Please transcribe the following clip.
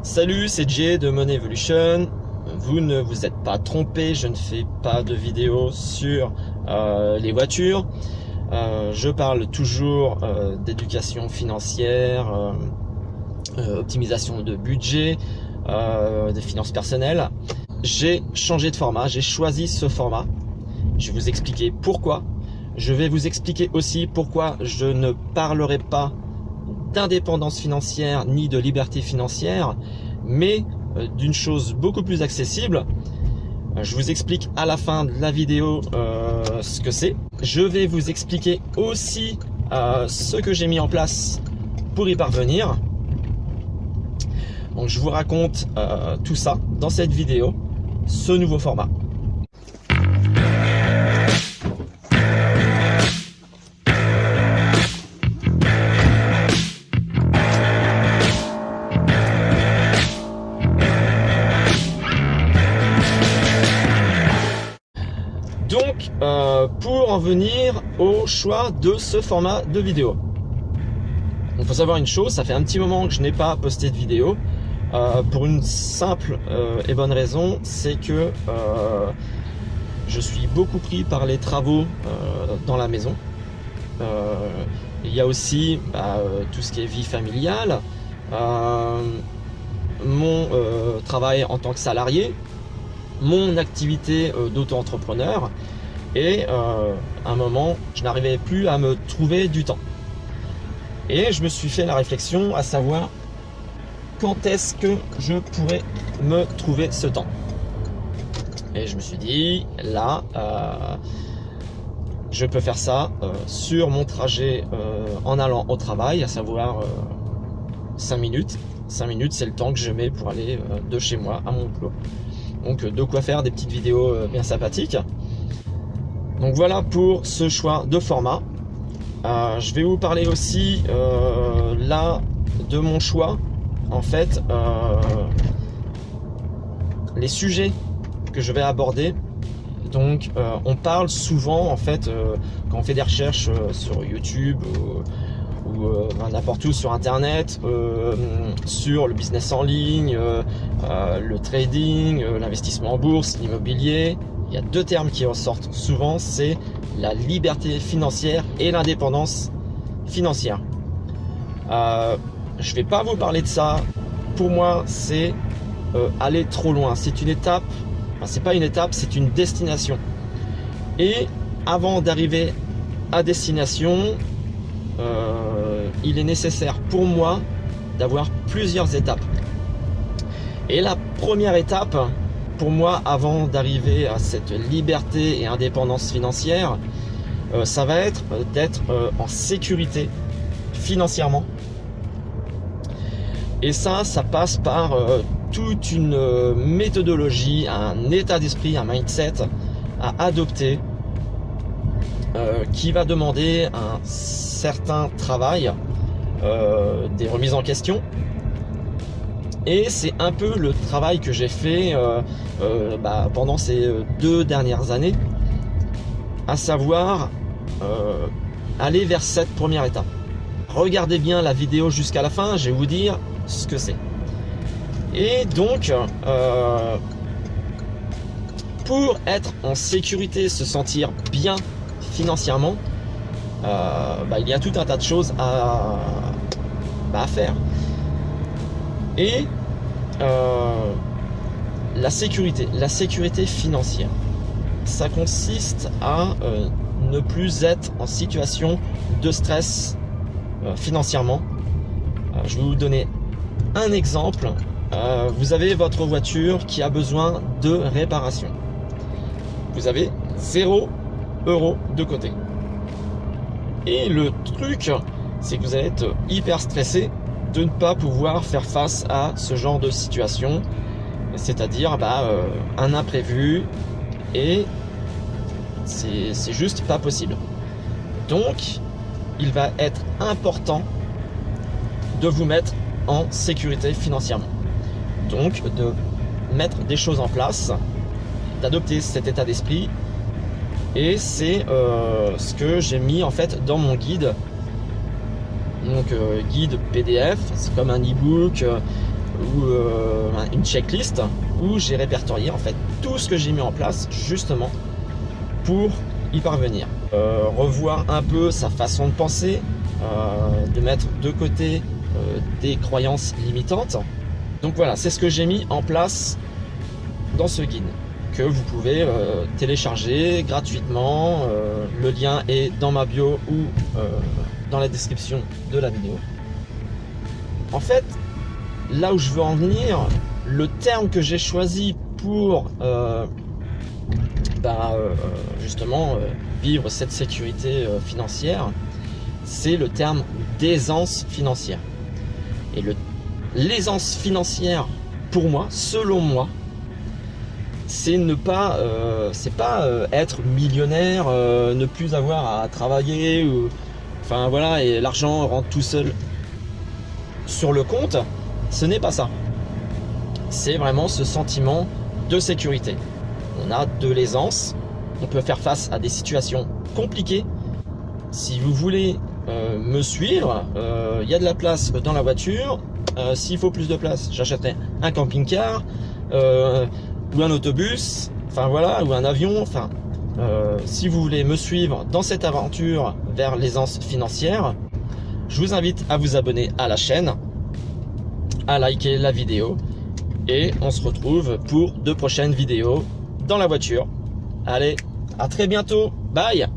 Salut, c'est Jay de Money Evolution. Vous ne vous êtes pas trompé, je ne fais pas de vidéo sur les voitures. Je parle toujours d'éducation financière, optimisation de budget, des finances personnelles. J'ai changé de format, j'ai choisi ce format. Je vais vous expliquer pourquoi. Je vais vous expliquer aussi pourquoi je ne parlerai pas d'indépendance financière ni de liberté financière, mais d'une chose beaucoup plus accessible. Je vous explique à la fin de la vidéo ce que c'est. Je vais vous expliquer aussi ce que j'ai mis en place pour y parvenir. Donc je vous raconte tout ça dans cette vidéo, ce nouveau format. Donc, pour en venir au choix de ce format de vidéo. Il faut savoir une chose, ça fait un petit moment que je n'ai pas posté de vidéo, pour une simple et bonne raison, c'est que je suis beaucoup pris par les travaux dans la maison. Il y a aussi tout ce qui est vie familiale, mon travail en tant que salarié, mon activité d'auto-entrepreneur, et à un moment je n'arrivais plus à me trouver du temps, et je me suis fait la réflexion à savoir quand est-ce que je pourrais me trouver ce temps. Et je me suis dit là je peux faire ça sur mon trajet en allant au travail, à savoir 5 minutes. 5 minutes, c'est le temps que je mets pour aller de chez moi à mon boulot. Donc de quoi faire des petites vidéos bien sympathiques. Donc voilà pour ce choix de format. Je vais vous parler aussi là de mon choix. En fait, les sujets que je vais aborder. Donc on parle souvent en fait quand on fait des recherches sur YouTube ou n'importe où sur internet, sur le business en ligne, le trading, l'investissement en bourse, l'immobilier. Il y a deux termes qui ressortent souvent, c'est la liberté financière et l'indépendance financière. Je vais pas vous parler de ça. Pour moi, c'est aller trop loin. C'est une étape, enfin, c'est pas une étape, c'est une destination. Et avant d'arriver à destination, il est nécessaire pour moi d'avoir plusieurs étapes. Et la première étape, pour moi, avant d'arriver à cette liberté et indépendance financière, ça va être d'être en sécurité financièrement. Et ça passe par toute une méthodologie, un état d'esprit, un mindset à adopter qui va demander un certain travail, des remises en question. Et c'est un peu le travail que j'ai fait pendant ces 2 dernières années, à savoir aller vers cette première étape. Regardez bien la vidéo jusqu'à la fin, je vais vous dire ce que c'est. Et donc, pour être en sécurité, se sentir bien financièrement, il y a tout un tas de choses à faire. Et la sécurité financière, ça consiste à ne plus être en situation de stress financièrement. Je vais vous donner un exemple. Vous avez votre voiture qui a besoin de réparation. Vous avez 0 € de côté. Et le truc, c'est que vous allez être hyper stressé de ne pas pouvoir faire face à ce genre de situation, c'est-à-dire un imprévu, et c'est juste pas possible. Donc il va être important de vous mettre en sécurité financièrement, donc de mettre des choses en place, d'adopter cet état d'esprit. Et c'est ce que j'ai mis en fait dans mon guide. Donc guide PDF, c'est comme un e-book ou une checklist où j'ai répertorié en fait tout ce que j'ai mis en place justement pour y parvenir. Revoir un peu sa façon de penser, de mettre de côté des croyances limitantes. Donc voilà, c'est ce que j'ai mis en place dans ce guide que vous pouvez télécharger gratuitement. Le lien est dans ma bio ou dans la description de la vidéo. En fait, là où je veux en venir, le terme que j'ai choisi pour justement vivre cette sécurité financière, c'est le terme d'aisance financière. Et l'aisance financière, pour moi, selon moi, c'est ne pas, être millionnaire, ne plus avoir à travailler, ou, enfin voilà, et l'argent rentre tout seul sur le compte. Ce n'est pas ça. C'est vraiment ce sentiment de sécurité. On a de l'aisance, on peut faire face à des situations compliquées. Si vous voulez me suivre, il y a de la place dans la voiture. S'il faut plus de place, j'achèterai un camping-car ou un autobus, enfin voilà, ou un avion. Enfin, si vous voulez me suivre dans cette aventure vers l'aisance financière, je vous invite à vous abonner à la chaîne, à liker la vidéo, et on se retrouve pour de prochaines vidéos dans la voiture. Allez, à très bientôt, bye!